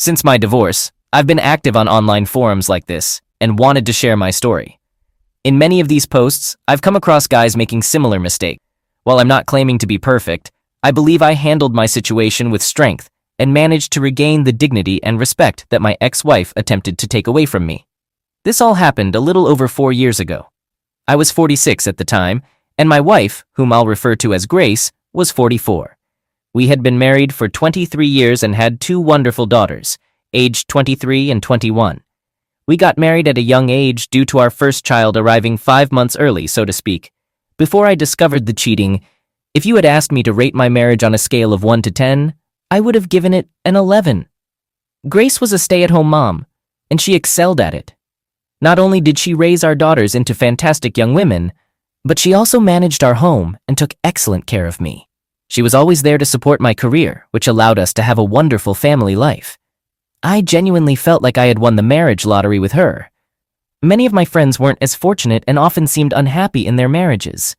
Since my divorce, I've been active on online forums like this and wanted to share my story. In many of these posts, I've come across guys making similar mistakes. While I'm not claiming to be perfect, I believe I handled my situation with strength and managed to regain the dignity and respect that my ex-wife attempted to take away from me. This all happened a little over 4 years ago. I was 46 at the time, and my wife, whom I'll refer to as Grace, was 44. We had been married for 23 years and had 2 wonderful daughters, aged 23 and 21. We got married at a young age due to our first child arriving 5 months early, so to speak. Before I discovered the cheating, if you had asked me to rate my marriage on a scale of 1 to 10, I would have given it an 11. Grace was a stay-at-home mom, and she excelled at it. Not only did she raise our daughters into fantastic young women, but she also managed our home and took excellent care of me. She was always there to support my career, which allowed us to have a wonderful family life. I genuinely felt like I had won the marriage lottery with her. Many of my friends weren't as fortunate and often seemed unhappy in their marriages.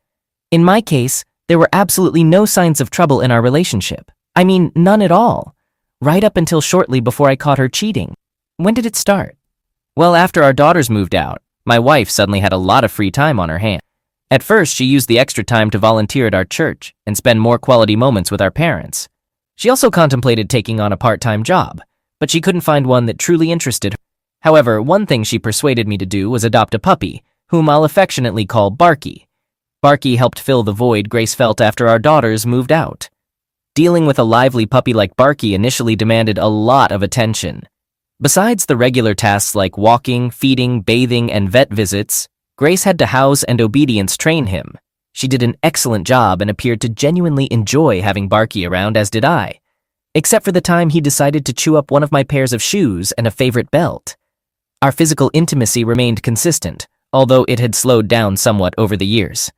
In my case, there were absolutely no signs of trouble in our relationship. I mean, none at all. Right up until shortly before I caught her cheating. When did it start? Well, after our daughters moved out, my wife suddenly had a lot of free time on her hands. At first, she used the extra time to volunteer at our church and spend more quality moments with our parents. She also contemplated taking on a part-time job, but she couldn't find one that truly interested her. However, one thing she persuaded me to do was adopt a puppy, whom I'll affectionately call Barky. Barky helped fill the void Grace felt after our daughters moved out. Dealing with a lively puppy like Barky initially demanded a lot of attention. Besides the regular tasks like walking, feeding, bathing, and vet visits, Grace had to house and obedience train him. She did an excellent job and appeared to genuinely enjoy having Barky around, as did I. Except for the time he decided to chew up one of my pairs of shoes and a favorite belt. Our physical intimacy remained consistent, although it had slowed down somewhat over the years.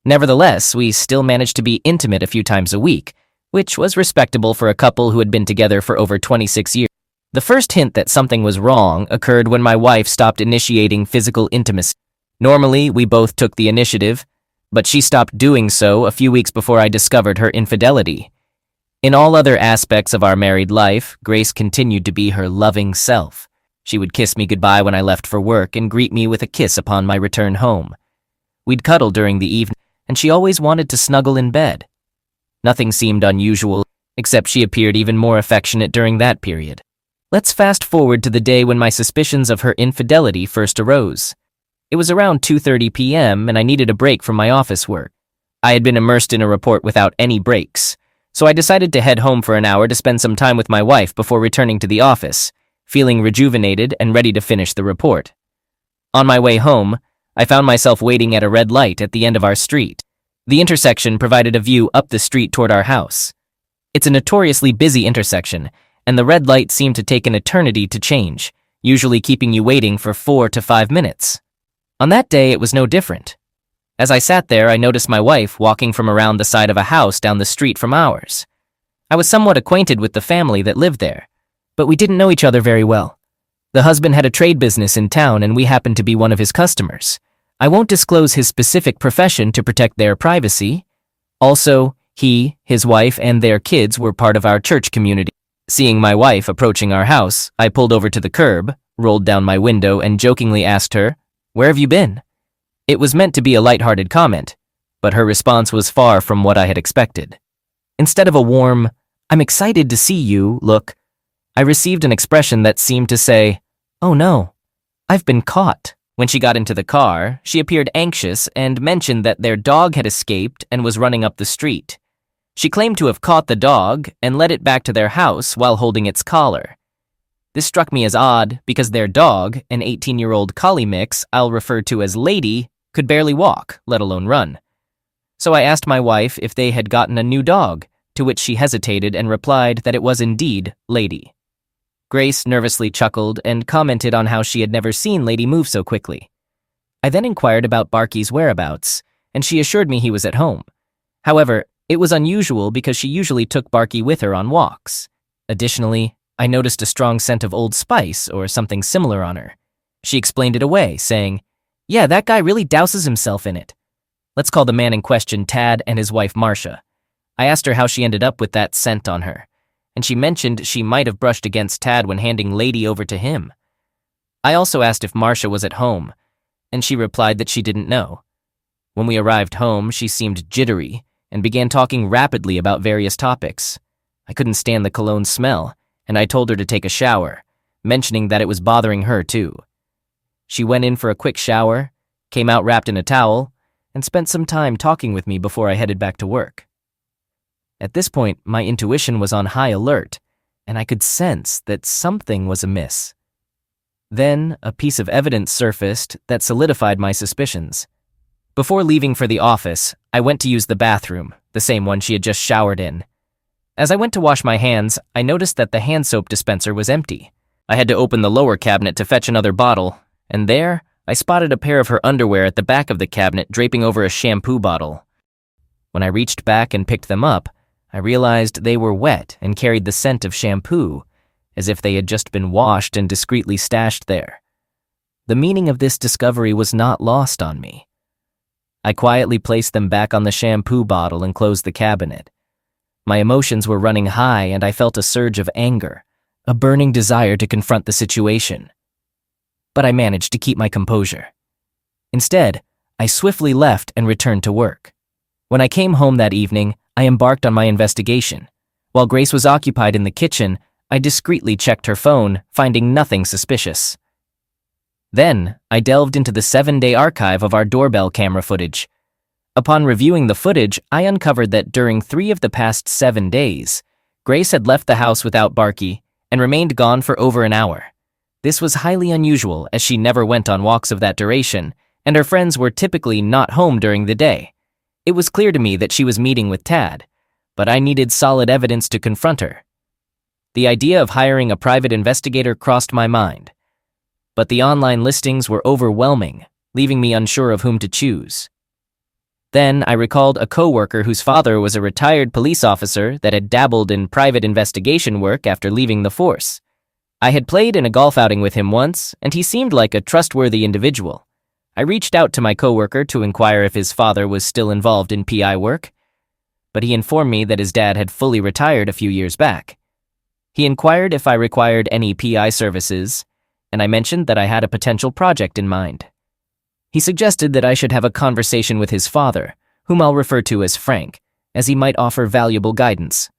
Nevertheless, we still managed to be intimate a few times a week, which was respectable for a couple who had been together for over 26 years. The first hint that something was wrong occurred when my wife stopped initiating physical intimacy. Normally, we both took the initiative, but she stopped doing so a few weeks before I discovered her infidelity. In all other aspects of our married life, Grace continued to be her loving self. She would kiss me goodbye when I left for work and greet me with a kiss upon my return home. We'd cuddle during the evening, and she always wanted to snuggle in bed. Nothing seemed unusual, except she appeared even more affectionate during that period. Let's fast forward to the day when my suspicions of her infidelity first arose. It was around 2:30 p.m. and I needed a break from my office work. I had been immersed in a report without any breaks, so I decided to head home for an hour to spend some time with my wife before returning to the office, feeling rejuvenated and ready to finish the report. On my way home, I found myself waiting at a red light at the end of our street. The intersection provided a view up the street toward our house. It's a notoriously busy intersection, and the red light seemed to take an eternity to change, usually keeping you waiting for 4 to 5 minutes. On that day, it was no different. As I sat there, I noticed my wife walking from around the side of a house down the street from ours. I was somewhat acquainted with the family that lived there, but we didn't know each other very well. The husband had a trade business in town and we happened to be one of his customers. I won't disclose his specific profession to protect their privacy. Also, he, his wife, and their kids were part of our church community. Seeing my wife approaching our house, I pulled over to the curb, rolled down my window, and jokingly asked her, "Where have you been?" It was meant to be a lighthearted comment, but her response was far from what I had expected. Instead of a warm, "I'm excited to see you" look, I received an expression that seemed to say, "Oh no, I've been caught." When she got into the car, she appeared anxious and mentioned that their dog had escaped and was running up the street. She claimed to have caught the dog and led it back to their house while holding its collar. This struck me as odd because their dog, an 18-year-old collie mix I'll refer to as Lady, could barely walk, let alone run. So I asked my wife if they had gotten a new dog, to which she hesitated and replied that it was indeed Lady. Grace nervously chuckled and commented on how she had never seen Lady move so quickly. I then inquired about Barky's whereabouts, and she assured me he was at home. However, it was unusual because she usually took Barky with her on walks. Additionally, I noticed a strong scent of Old Spice or something similar on her. She explained it away, saying, "Yeah, that guy really douses himself in it." Let's call the man in question Tad and his wife Marcia. I asked her how she ended up with that scent on her, and she mentioned she might have brushed against Tad when handing Lady over to him. I also asked if Marcia was at home, and she replied that she didn't know. When we arrived home, she seemed jittery and began talking rapidly about various topics. I couldn't stand the cologne smell, and I told her to take a shower, mentioning that it was bothering her too. She went in for a quick shower, came out wrapped in a towel, and spent some time talking with me before I headed back to work. At this point, my intuition was on high alert, and I could sense that something was amiss. Then, a piece of evidence surfaced that solidified my suspicions. Before leaving for the office, I went to use the bathroom, the same one she had just showered in. As I went to wash my hands, I noticed that the hand soap dispenser was empty. I had to open the lower cabinet to fetch another bottle, and there, I spotted a pair of her underwear at the back of the cabinet draping over a shampoo bottle. When I reached back and picked them up, I realized they were wet and carried the scent of shampoo, as if they had just been washed and discreetly stashed there. The meaning of this discovery was not lost on me. I quietly placed them back on the shampoo bottle and closed the cabinet. My emotions were running high and I felt a surge of anger, a burning desire to confront the situation. But I managed to keep my composure. Instead, I swiftly left and returned to work. When I came home that evening, I embarked on my investigation. While Grace was occupied in the kitchen, I discreetly checked her phone, finding nothing suspicious. Then, I delved into the 7-day archive of our doorbell camera footage. Upon reviewing the footage, I uncovered that during 3 of the past 7 days, Grace had left the house without Barky and remained gone for over an hour. This was highly unusual as she never went on walks of that duration, and her friends were typically not home during the day. It was clear to me that she was meeting with Tad, but I needed solid evidence to confront her. The idea of hiring a private investigator crossed my mind, but the online listings were overwhelming, leaving me unsure of whom to choose. Then I recalled a coworker whose father was a retired police officer that had dabbled in private investigation work after leaving the force. I had played in a golf outing with him once, and he seemed like a trustworthy individual. I reached out to my coworker to inquire if his father was still involved in PI work, but he informed me that his dad had fully retired a few years back. He inquired if I required any PI services, and I mentioned that I had a potential project in mind. He suggested that I should have a conversation with his father, whom I'll refer to as Frank, as he might offer valuable guidance.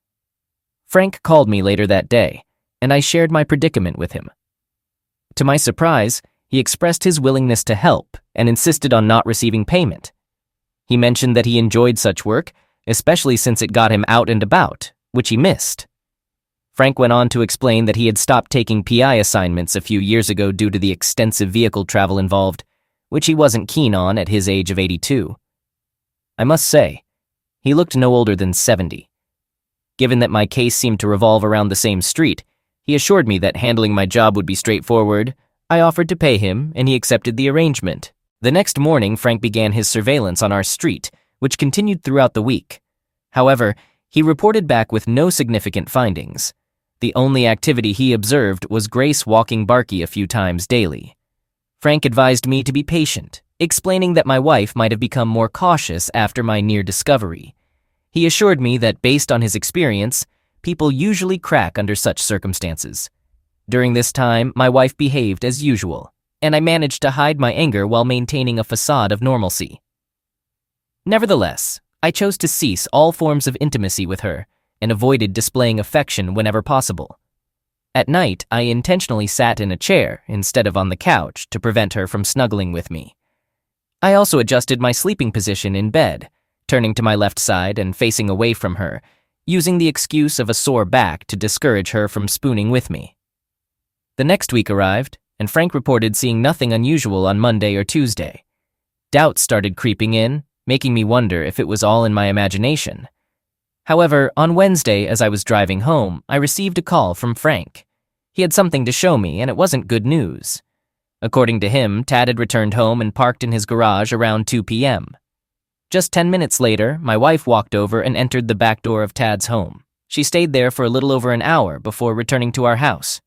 Frank called me later that day, and I shared my predicament with him. To my surprise, he expressed his willingness to help and insisted on not receiving payment. He mentioned that he enjoyed such work, especially since it got him out and about, which he missed. Frank went on to explain that he had stopped taking PI assignments a few years ago due to the extensive vehicle travel involved, which he wasn't keen on at his age of 82. I must say, he looked no older than 70. Given that my case seemed to revolve around the same street, he assured me that handling my job would be straightforward. I offered to pay him, and he accepted the arrangement. The next morning, Frank began his surveillance on our street, which continued throughout the week. However, he reported back with no significant findings. The only activity he observed was Grace walking Barky a few times daily. Frank advised me to be patient, explaining that my wife might have become more cautious after my near discovery. He assured me that based on his experience, people usually crack under such circumstances. During this time, my wife behaved as usual, and I managed to hide my anger while maintaining a facade of normalcy. Nevertheless, I chose to cease all forms of intimacy with her and avoided displaying affection whenever possible. At night, I intentionally sat in a chair instead of on the couch to prevent her from snuggling with me. I also adjusted my sleeping position in bed, turning to my left side and facing away from her, using the excuse of a sore back to discourage her from spooning with me. The next week arrived, and Frank reported seeing nothing unusual on Monday or Tuesday. Doubts started creeping in, making me wonder if it was all in my imagination. However, on Wednesday, as I was driving home, I received a call from Frank. He had something to show me, and it wasn't good news. According to him, Tad had returned home and parked in his garage around 2 p.m. Just 10 minutes later, my wife walked over and entered the back door of Tad's home. She stayed there for a little over an hour before returning to our house.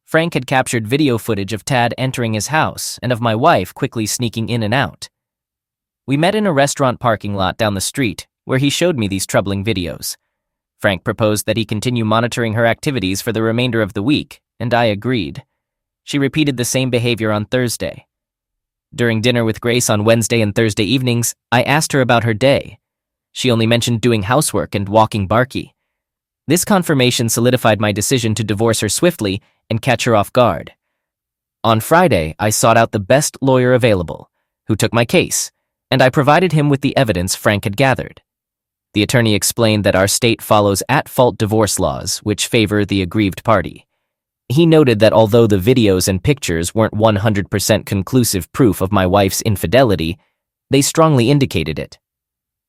Frank had captured video footage of Tad entering his house and of my wife quickly sneaking in and out. We met in a restaurant parking lot down the street, where he showed me these troubling videos. Frank proposed that he continue monitoring her activities for the remainder of the week, and I agreed. She repeated the same behavior on Thursday. During dinner with Grace on Wednesday and Thursday evenings, I asked her about her day. She only mentioned doing housework and walking Barky. This confirmation solidified my decision to divorce her swiftly and catch her off guard. On Friday, I sought out the best lawyer available, who took my case, and I provided him with the evidence Frank had gathered. The attorney explained that our state follows at-fault divorce laws, which favor the aggrieved party. He noted that although the videos and pictures weren't 100% conclusive proof of my wife's infidelity, they strongly indicated it.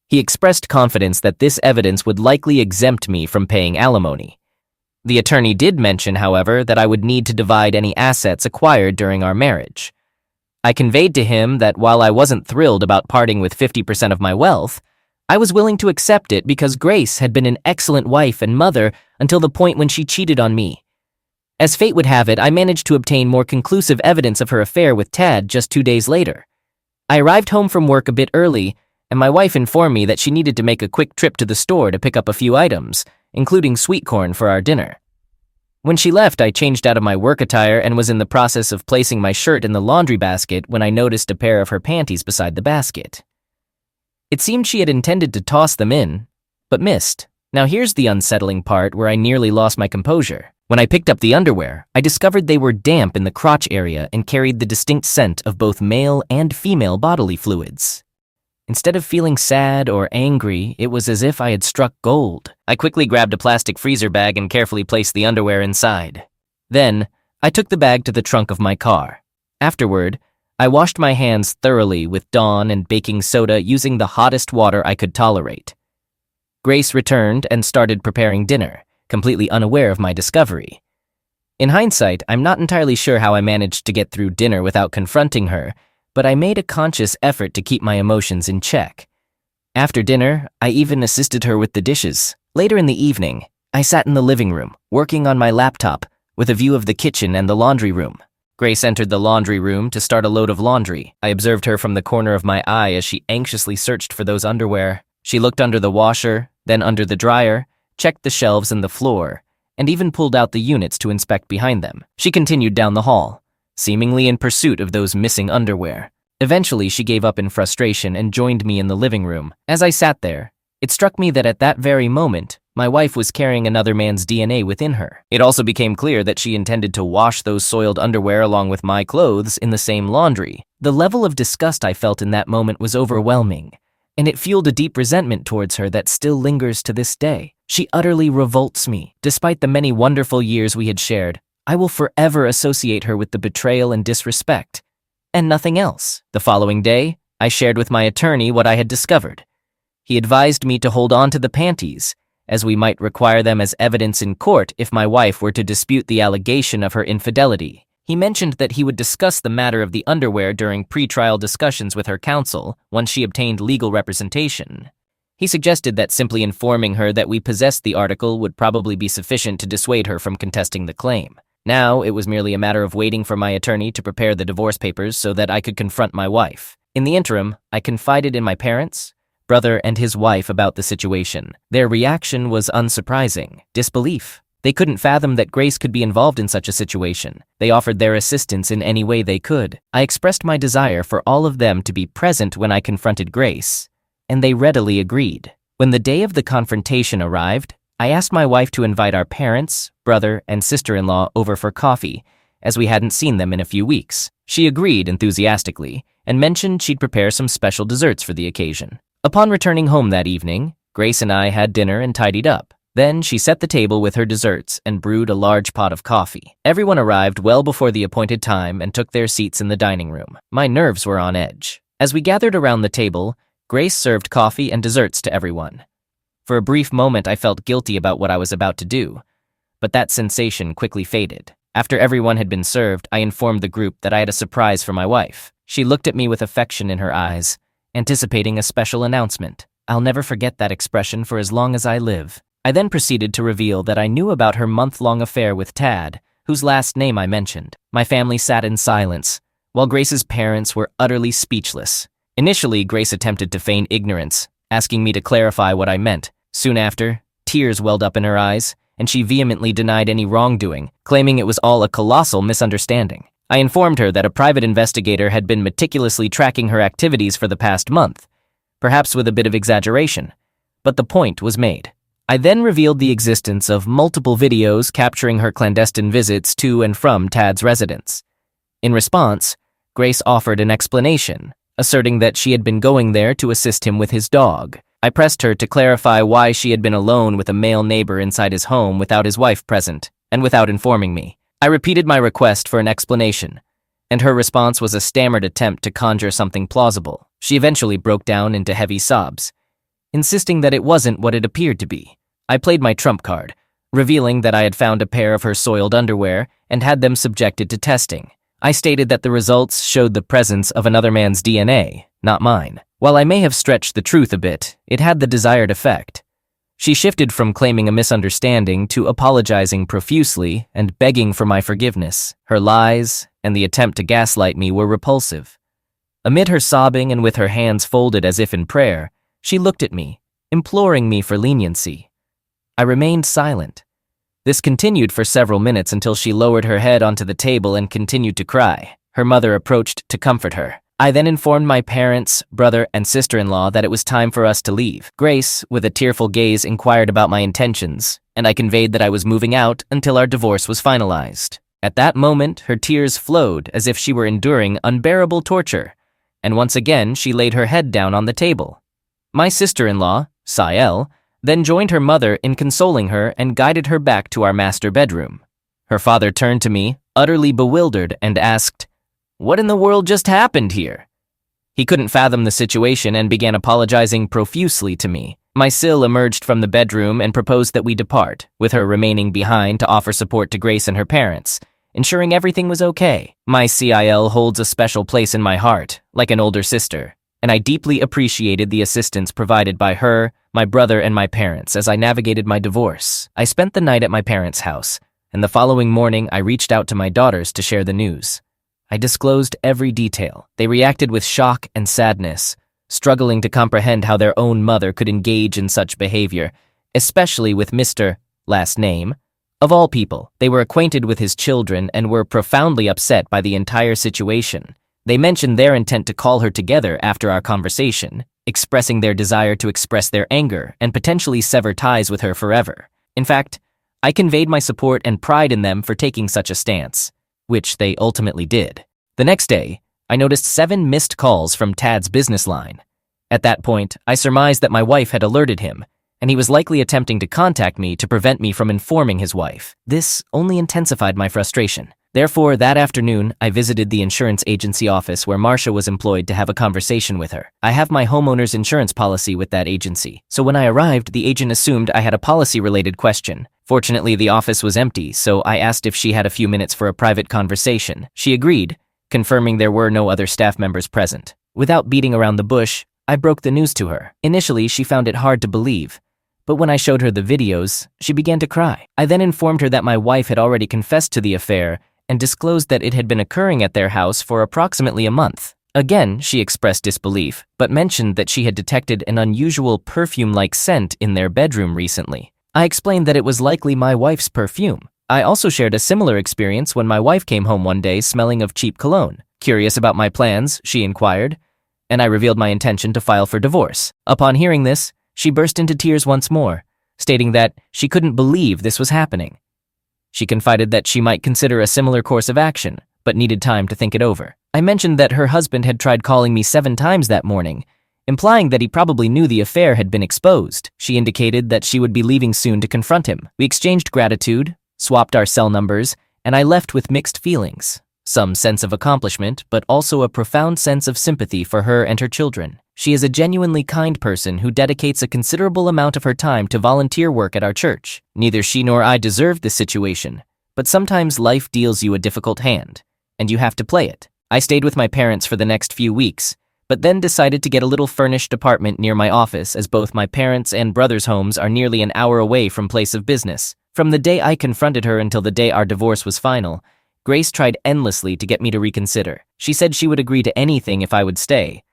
He expressed confidence that this evidence would likely exempt me from paying alimony. The attorney did mention, however, that I would need to divide any assets acquired during our marriage. I conveyed to him that while I wasn't thrilled about parting with 50% of my wealth, I was willing to accept it because Grace had been an excellent wife and mother until the point when she cheated on me. As fate would have it, I managed to obtain more conclusive evidence of her affair with Tad just 2 days later. I arrived home from work a bit early, and my wife informed me that she needed to make a quick trip to the store to pick up a few items, including sweet corn for our dinner. When she left, I changed out of my work attire and was in the process of placing my shirt in the laundry basket when I noticed a pair of her panties beside the basket. It seemed she had intended to toss them in, but missed. Now here's the unsettling part where I nearly lost my composure. When I picked up the underwear, I discovered they were damp in the crotch area and carried the distinct scent of both male and female bodily fluids. Instead of feeling sad or angry, it was as if I had struck gold. I quickly grabbed a plastic freezer bag and carefully placed the underwear inside. Then, I took the bag to the trunk of my car. Afterward, I washed my hands thoroughly with Dawn and baking soda using the hottest water I could tolerate. Grace returned and started preparing dinner, completely unaware of my discovery. In hindsight, I'm not entirely sure how I managed to get through dinner without confronting her, but I made a conscious effort to keep my emotions in check. After dinner, I even assisted her with the dishes. Later in the evening, I sat in the living room, working on my laptop, with a view of the kitchen and the laundry room. Grace entered the laundry room to start a load of laundry. I observed her from the corner of my eye as she anxiously searched for those underwear. She looked under the washer, then under the dryer, checked the shelves and the floor, and even pulled out the units to inspect behind them. She continued down the hall, seemingly in pursuit of those missing underwear. Eventually, she gave up in frustration and joined me in the living room. As I sat there, it struck me that at that very moment, my wife was carrying another man's DNA within her. It also became clear that she intended to wash those soiled underwear along with my clothes in the same laundry. The level of disgust I felt in that moment was overwhelming, and it fueled a deep resentment towards her that still lingers to this day. She utterly revolts me. Despite the many wonderful years we had shared, I will forever associate her with the betrayal and disrespect, and nothing else. The following day, I shared with my attorney what I had discovered. He advised me to hold on to the panties, as we might require them as evidence in court if my wife were to dispute the allegation of her infidelity. He mentioned that he would discuss the matter of the underwear during pre-trial discussions with her counsel once she obtained legal representation. He suggested that simply informing her that we possessed the article would probably be sufficient to dissuade her from contesting the claim. Now, it was merely a matter of waiting for my attorney to prepare the divorce papers so that I could confront my wife. In the interim, I confided in my parents, brother, and his wife about the situation. Their reaction was unsurprising: disbelief. They couldn't fathom that Grace could be involved in such a situation. They offered their assistance in any way they could. I expressed my desire for all of them to be present when I confronted Grace, and they readily agreed. When the day of the confrontation arrived, I asked my wife to invite our parents, brother, and sister-in-law over for coffee, as we hadn't seen them in a few weeks. She agreed enthusiastically, and mentioned she'd prepare some special desserts for the occasion. Upon returning home that evening, Grace and I had dinner and tidied up. Then she set the table with her desserts and brewed a large pot of coffee. Everyone arrived well before the appointed time and took their seats in the dining room. My nerves were on edge. As we gathered around the table, Grace served coffee and desserts to everyone. For a brief moment, I felt guilty about what I was about to do, but that sensation quickly faded. After everyone had been served, I informed the group that I had a surprise for my wife. She looked at me with affection in her eyes, anticipating a special announcement. I'll never forget that expression for as long as I live. I then proceeded to reveal that I knew about her month-long affair with Tad, whose last name I mentioned. My family sat in silence, while Grace's parents were utterly speechless. Initially, Grace attempted to feign ignorance, asking me to clarify what I meant. Soon after, tears welled up in her eyes, and she vehemently denied any wrongdoing, claiming it was all a colossal misunderstanding. I informed her that a private investigator had been meticulously tracking her activities for the past month, perhaps with a bit of exaggeration, but the point was made. I then revealed the existence of multiple videos capturing her clandestine visits to and from Tad's residence. In response, Grace offered an explanation, asserting that she had been going there to assist him with his dog. I pressed her to clarify why she had been alone with a male neighbor inside his home without his wife present, and without informing me. I repeated my request for an explanation, and her response was a stammered attempt to conjure something plausible. She eventually broke down into heavy sobs, insisting that it wasn't what it appeared to be. I played my trump card, revealing that I had found a pair of her soiled underwear and had them subjected to testing. I stated that the results showed the presence of another man's DNA, not mine. While I may have stretched the truth a bit, it had the desired effect. She shifted from claiming a misunderstanding to apologizing profusely and begging for my forgiveness. Her lies and the attempt to gaslight me were repulsive. Amid her sobbing and with her hands folded as if in prayer, she looked at me, imploring me for leniency. I remained silent. This continued for several minutes until she lowered her head onto the table and continued to cry. Her mother approached to comfort her. I then informed my parents, brother, and sister-in-law that it was time for us to leave. Grace, with a tearful gaze, inquired about my intentions, and I conveyed that I was moving out until our divorce was finalized. At that moment, her tears flowed as if she were enduring unbearable torture, and once again she laid her head down on the table. My sister-in-law, Sael, then joined her mother in consoling her and guided her back to our master bedroom. Her father turned to me, utterly bewildered, and asked, "What in the world just happened here?" He couldn't fathom the situation and began apologizing profusely to me. My Sil emerged from the bedroom and proposed that we depart, with her remaining behind to offer support to Grace and her parents, ensuring everything was okay. My CIL holds a special place in my heart, like an older sister, and I deeply appreciated the assistance provided by her, my brother, and my parents as I navigated my divorce. I spent the night at my parents' house, and the following morning I reached out to my daughters to share the news. I disclosed every detail. They reacted with shock and sadness, struggling to comprehend how their own mother could engage in such behavior, especially with Mr. last name. Of all people, they were acquainted with his children and were profoundly upset by the entire situation. They mentioned their intent to call her together after our conversation, expressing their desire to express their anger and potentially sever ties with her forever. In fact, I conveyed my support and pride in them for taking such a stance, which they ultimately did. The next day, I noticed 7 missed calls from Tad's business line. At that point, I surmised that my wife had alerted him, and he was likely attempting to contact me to prevent me from informing his wife. This only intensified my frustration. Therefore, that afternoon, I visited the insurance agency office where Marcia was employed to have a conversation with her. I have my homeowner's insurance policy with that agency, so when I arrived, the agent assumed I had a policy-related question. Fortunately, the office was empty, so I asked if she had a few minutes for a private conversation. She agreed, confirming there were no other staff members present. Without beating around the bush, I broke the news to her. Initially, she found it hard to believe, but when I showed her the videos, she began to cry. I then informed her that my wife had already confessed to the affair and disclosed that it had been occurring at their house for approximately a month. Again, she expressed disbelief, but mentioned that she had detected an unusual perfume-like scent in their bedroom recently. I explained that it was likely my wife's perfume. I also shared a similar experience when my wife came home one day smelling of cheap cologne. Curious about my plans, she inquired, and I revealed my intention to file for divorce. Upon hearing this, she burst into tears once more, stating that she couldn't believe this was happening. She confided that she might consider a similar course of action, but needed time to think it over. I mentioned that her husband had tried calling me 7 times that morning, implying that he probably knew the affair had been exposed. She indicated that she would be leaving soon to confront him. We exchanged gratitude, swapped our cell numbers, and I left with mixed feelings. Some sense of accomplishment, but also a profound sense of sympathy for her and her children. She is a genuinely kind person who dedicates a considerable amount of her time to volunteer work at our church. Neither she nor I deserved this situation, but sometimes life deals you a difficult hand, and you have to play it. I stayed with my parents for the next few weeks, but then decided to get a little furnished apartment near my office as both my parents' and brother's homes are nearly an hour away from place of business. From the day I confronted her until the day our divorce was final, Grace tried endlessly to get me to reconsider. She said she would agree to anything if I would stay,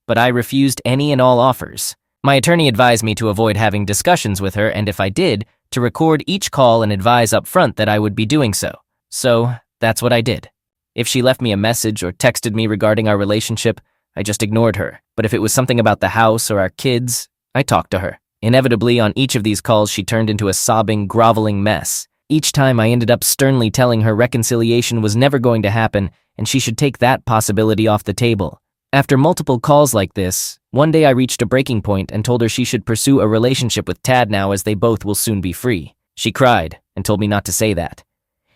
but I refused any and all offers. My attorney advised me to avoid having discussions with her, and if I did, to record each call and advise up front that I would be doing so. So, that's what I did. If she left me a message or texted me regarding our relationship, I just ignored her. But if it was something about the house or our kids, I talked to her. Inevitably, on each of these calls, she turned into a sobbing, groveling mess. Each time I ended up sternly telling her reconciliation was never going to happen, and she should take that possibility off the table. After multiple calls like this, one day I reached a breaking point and told her she should pursue a relationship with Tad now, as they both will soon be free. She cried and told me not to say that.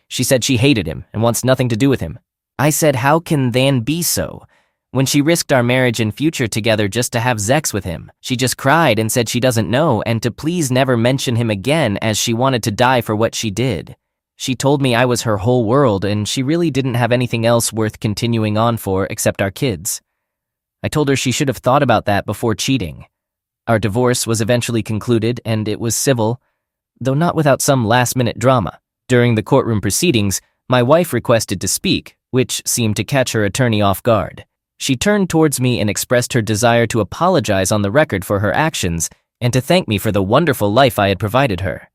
She said she hated him and wants nothing to do with him. I said, how can then be so? When she risked our marriage and future together just to have sex with him, she just cried and said she doesn't know and to please never mention him again, as she wanted to die for what she did. She told me I was her whole world and she really didn't have anything else worth continuing on for except our kids. I told her she should have thought about that before cheating. Our divorce was eventually concluded and it was civil, though not without some last-minute drama. During the courtroom proceedings, my wife requested to speak, which seemed to catch her attorney off guard. She turned towards me and expressed her desire to apologize on the record for her actions and to thank me for the wonderful life I had provided her.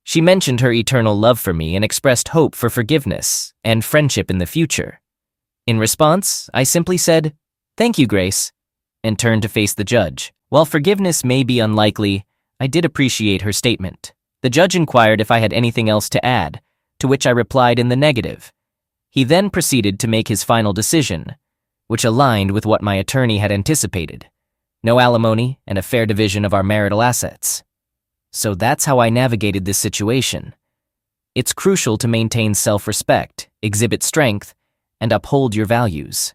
She mentioned her eternal love for me and expressed hope for forgiveness and friendship in the future. In response, I simply said, "Thank you, Grace," and turned to face the judge. While forgiveness may be unlikely, I did appreciate her statement. The judge inquired if I had anything else to add, to which I replied in the negative. He then proceeded to make his final decision, which aligned with what my attorney had anticipated: no alimony and a fair division of our marital assets. So that's how I navigated this situation. It's crucial to maintain self-respect, exhibit strength, and uphold your values.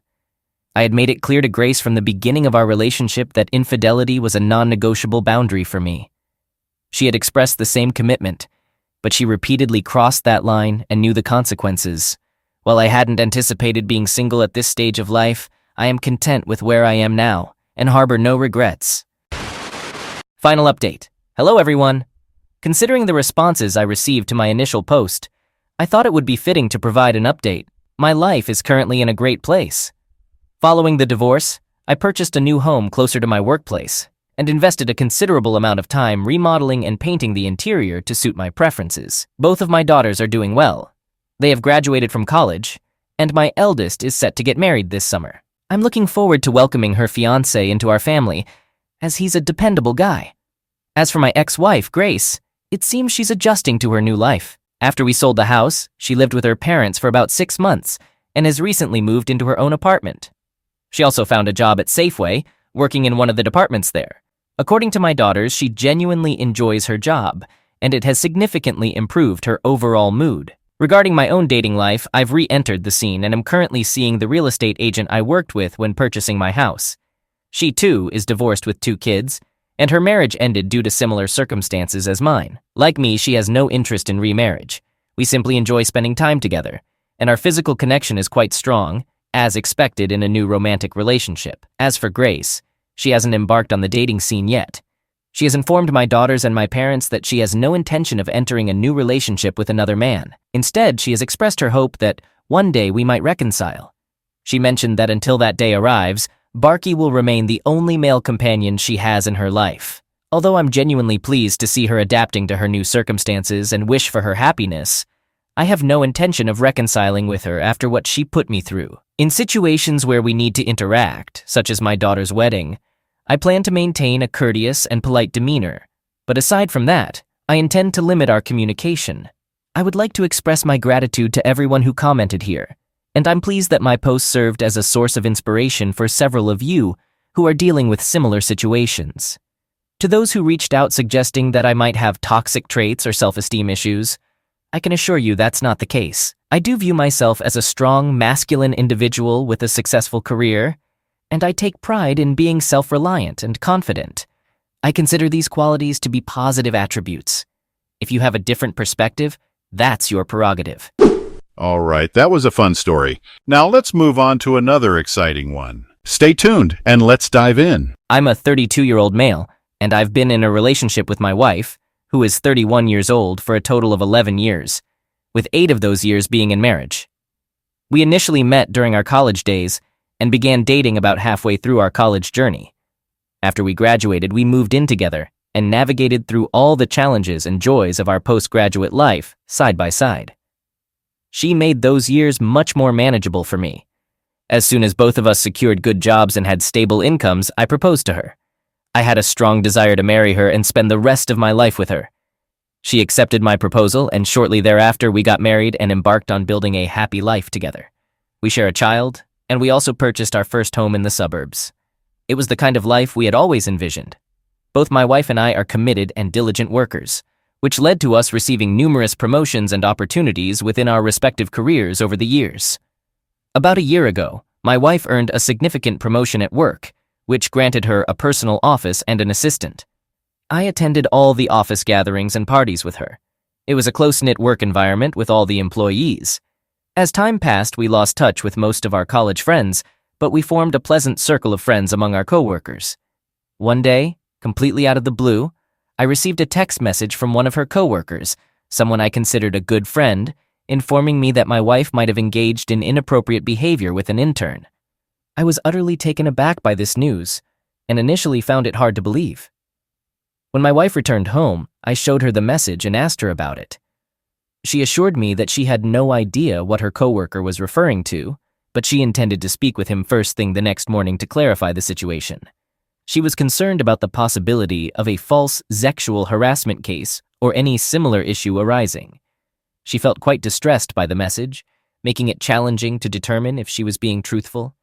I had made it clear to Grace from the beginning of our relationship that infidelity was a non-negotiable boundary for me. She had expressed the same commitment, but she repeatedly crossed that line and knew the consequences. While I hadn't anticipated being single at this stage of life, I am content with where I am now and harbor no regrets. Final update. Hello, everyone. Considering the responses I received to my initial post, I thought it would be fitting to provide an update. My life is currently in a great place. Following the divorce, I purchased a new home closer to my workplace and invested a considerable amount of time remodeling and painting the interior to suit my preferences. Both of my daughters are doing well. They have graduated from college, and my eldest is set to get married this summer. I'm looking forward to welcoming her fiancé into our family, as he's a dependable guy. As for my ex-wife, Grace, it seems she's adjusting to her new life. After we sold the house, she lived with her parents for about 6 months and has recently moved into her own apartment. She also found a job at Safeway, working in one of the departments there. According to my daughters, she genuinely enjoys her job, and it has significantly improved her overall mood. Regarding my own dating life, I've re-entered the scene and am currently seeing the real estate agent I worked with when purchasing my house. She, too, is divorced with 2 kids, and her marriage ended due to similar circumstances as mine. Like me, she has no interest in remarriage. We simply enjoy spending time together, and our physical connection is quite strong, as expected in a new romantic relationship. As for Grace, she hasn't embarked on the dating scene yet. She has informed my daughters and my parents that she has no intention of entering a new relationship with another man. Instead, she has expressed her hope that one day we might reconcile. She mentioned that until that day arrives, Barky will remain the only male companion she has in her life. Although I'm genuinely pleased to see her adapting to her new circumstances and wish for her happiness, I have no intention of reconciling with her after what she put me through. In situations where we need to interact, such as my daughter's wedding, I plan to maintain a courteous and polite demeanor, but aside from that, I intend to limit our communication. I would like to express my gratitude to everyone who commented here, and I'm pleased that my post served as a source of inspiration for several of you who are dealing with similar situations. To those who reached out suggesting that I might have toxic traits or self-esteem issues, I can assure you that's not the case. I do view myself as a strong, masculine individual with a successful career, and I take pride in being self-reliant and confident. I consider these qualities to be positive attributes. If you have a different perspective, that's your prerogative. All right, that was a fun story. Now let's move on to another exciting one. Stay tuned and let's dive in. I'm a 32-year-old male, and I've been in a relationship with my wife, who is 31 years old, for a total of 11 years, with 8 of those years being in marriage. We initially met during our college days and began dating about halfway through our college journey. After we graduated, we moved in together and navigated through all the challenges and joys of our postgraduate life side by side. She made those years much more manageable for me. As soon as both of us secured good jobs and had stable incomes, I proposed to her. I had a strong desire to marry her and spend the rest of my life with her. She accepted my proposal, and shortly thereafter we got married and embarked on building a happy life together. We share a child, and we also purchased our first home in the suburbs. It was the kind of life we had always envisioned. Both my wife and I are committed and diligent workers, which led to us receiving numerous promotions and opportunities within our respective careers over the years. About a year ago, my wife earned a significant promotion at work, which granted her a personal office and an assistant. I attended all the office gatherings and parties with her. It was a close-knit work environment with all the employees. As time passed, we lost touch with most of our college friends, but we formed a pleasant circle of friends among our coworkers. One day, completely out of the blue, I received a text message from one of her coworkers, someone I considered a good friend, informing me that my wife might have engaged in inappropriate behavior with an intern. I was utterly taken aback by this news, and initially found it hard to believe. When my wife returned home, I showed her the message and asked her about it. She assured me that she had no idea what her coworker was referring to, but she intended to speak with him first thing the next morning to clarify the situation. She was concerned about the possibility of a false sexual harassment case or any similar issue arising. She felt quite distressed by the message, making it challenging to determine if she was being truthful.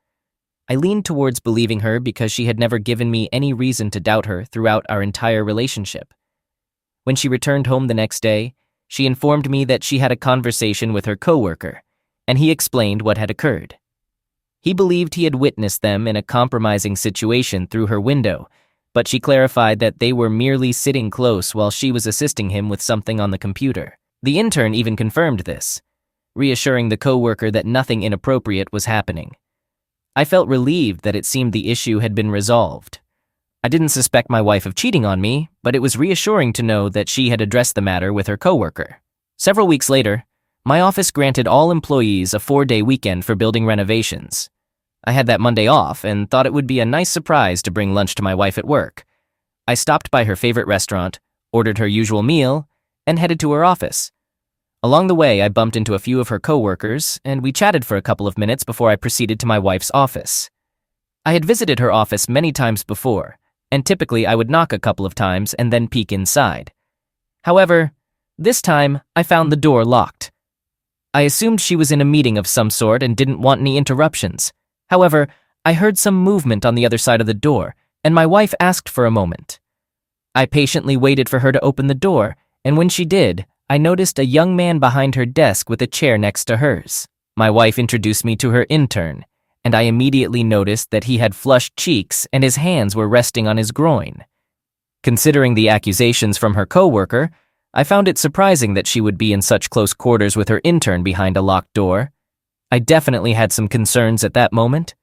I leaned towards believing her because she had never given me any reason to doubt her throughout our entire relationship. When she returned home the next day, she informed me that she had a conversation with her coworker, and he explained what had occurred. He believed he had witnessed them in a compromising situation through her window, but she clarified that they were merely sitting close while she was assisting him with something on the computer. The intern even confirmed this, reassuring the coworker that nothing inappropriate was happening. I felt relieved that it seemed the issue had been resolved. I didn't suspect my wife of cheating on me, but it was reassuring to know that she had addressed the matter with her coworker. Several weeks later, my office granted all employees a 4-day weekend for building renovations. I had that Monday off and thought it would be a nice surprise to bring lunch to my wife at work. I stopped by her favorite restaurant, ordered her usual meal, and headed to her office. Along the way, I bumped into a few of her coworkers, and we chatted for a couple of minutes before I proceeded to my wife's office. I had visited her office many times before, and typically I would knock a couple of times and then peek inside. However, this time I found the door locked. I assumed she was in a meeting of some sort and didn't want any interruptions. However, I heard some movement on the other side of the door, and my wife asked for a moment. I patiently waited for her to open the door, and when she did, I noticed a young man behind her desk with a chair next to hers. My wife introduced me to her intern, and I immediately noticed that he had flushed cheeks and his hands were resting on his groin. Considering the accusations from her coworker, I found it surprising that she would be in such close quarters with her intern behind a locked door. I definitely had some concerns at that moment.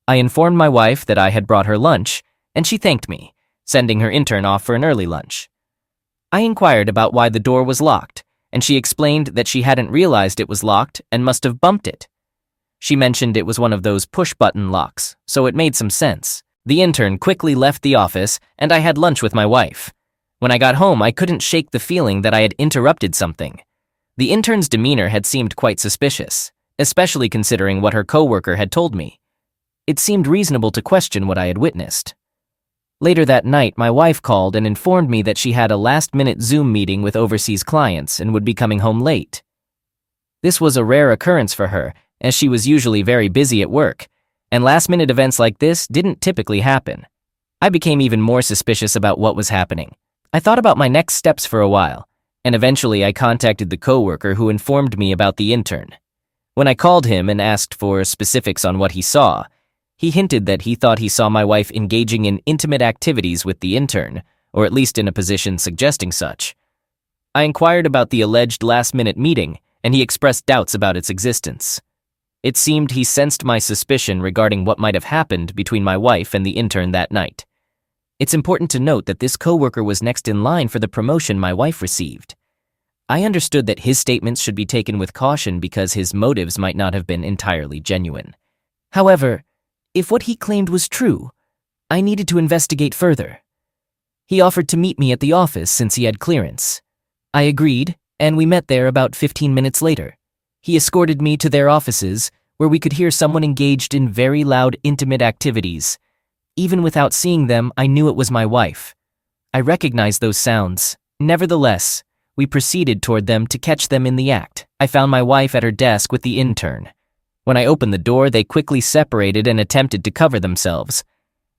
I informed my wife that I had brought her lunch, and she thanked me, sending her intern off for an early lunch. I inquired about why the door was locked, and she explained that she hadn't realized it was locked and must have bumped it. She mentioned it was one of those push-button locks, so it made some sense. The intern quickly left the office, and I had lunch with my wife. When I got home, I couldn't shake the feeling that I had interrupted something. The intern's demeanor had seemed quite suspicious, especially considering what her coworker had told me. It seemed reasonable to question what I had witnessed. Later that night, my wife called and informed me that she had a last-minute Zoom meeting with overseas clients and would be coming home late. This was a rare occurrence for her, as she was usually very busy at work, and last-minute events like this didn't typically happen. I became even more suspicious about what was happening. I thought about my next steps for a while, and eventually I contacted the coworker who informed me about the intern. When I called him and asked for specifics on what he saw, he hinted that he thought he saw my wife engaging in intimate activities with the intern, or at least in a position suggesting such. I inquired about the alleged last-minute meeting, and he expressed doubts about its existence. It seemed he sensed my suspicion regarding what might have happened between my wife and the intern that night. It's important to note that this coworker was next in line for the promotion my wife received. I understood that his statements should be taken with caution because his motives might not have been entirely genuine. However, if what he claimed was true, I needed to investigate further. He offered to meet me at the office since he had clearance. I agreed, and we met there about 15 minutes later. He escorted me to their offices, where we could hear someone engaged in very loud, intimate activities. Even without seeing them, I knew it was my wife. I recognized those sounds. Nevertheless, we proceeded toward them to catch them in the act. I found my wife at her desk with the intern. When I opened the door, they quickly separated and attempted to cover themselves.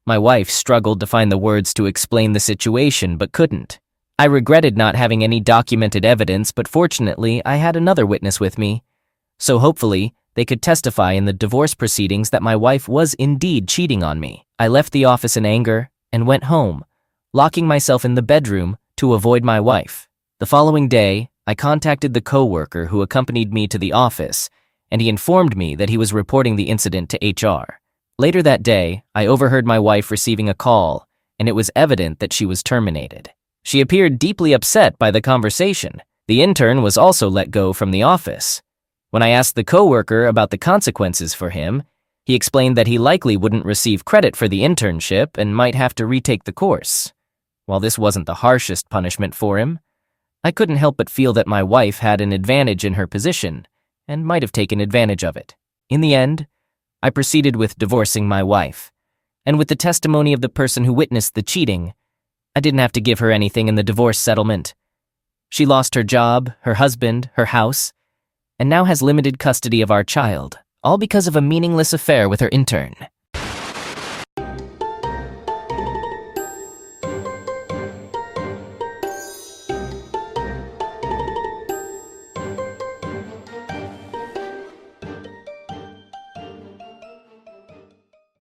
My wife struggled to find the words to explain the situation, but couldn't. I regretted not having any documented evidence, but fortunately, I had another witness with me. So hopefully, they could testify in the divorce proceedings that my wife was indeed cheating on me. I left the office in anger and went home, locking myself in the bedroom to avoid my wife. The following day, I contacted the coworker who accompanied me to the office, and he informed me that he was reporting the incident to HR. Later that day, I overheard my wife receiving a call, and it was evident that she was terminated. She appeared deeply upset by the conversation. The intern was also let go from the office. When I asked the coworker about the consequences for him, he explained that he likely wouldn't receive credit for the internship and might have to retake the course. While this wasn't the harshest punishment for him, I couldn't help but feel that my wife had an advantage in her position and might have taken advantage of it. In the end, I proceeded with divorcing my wife, and with the testimony of the person who witnessed the cheating, I didn't have to give her anything in the divorce settlement. She lost her job, her husband, her house, and now has limited custody of our child, all because of a meaningless affair with her intern.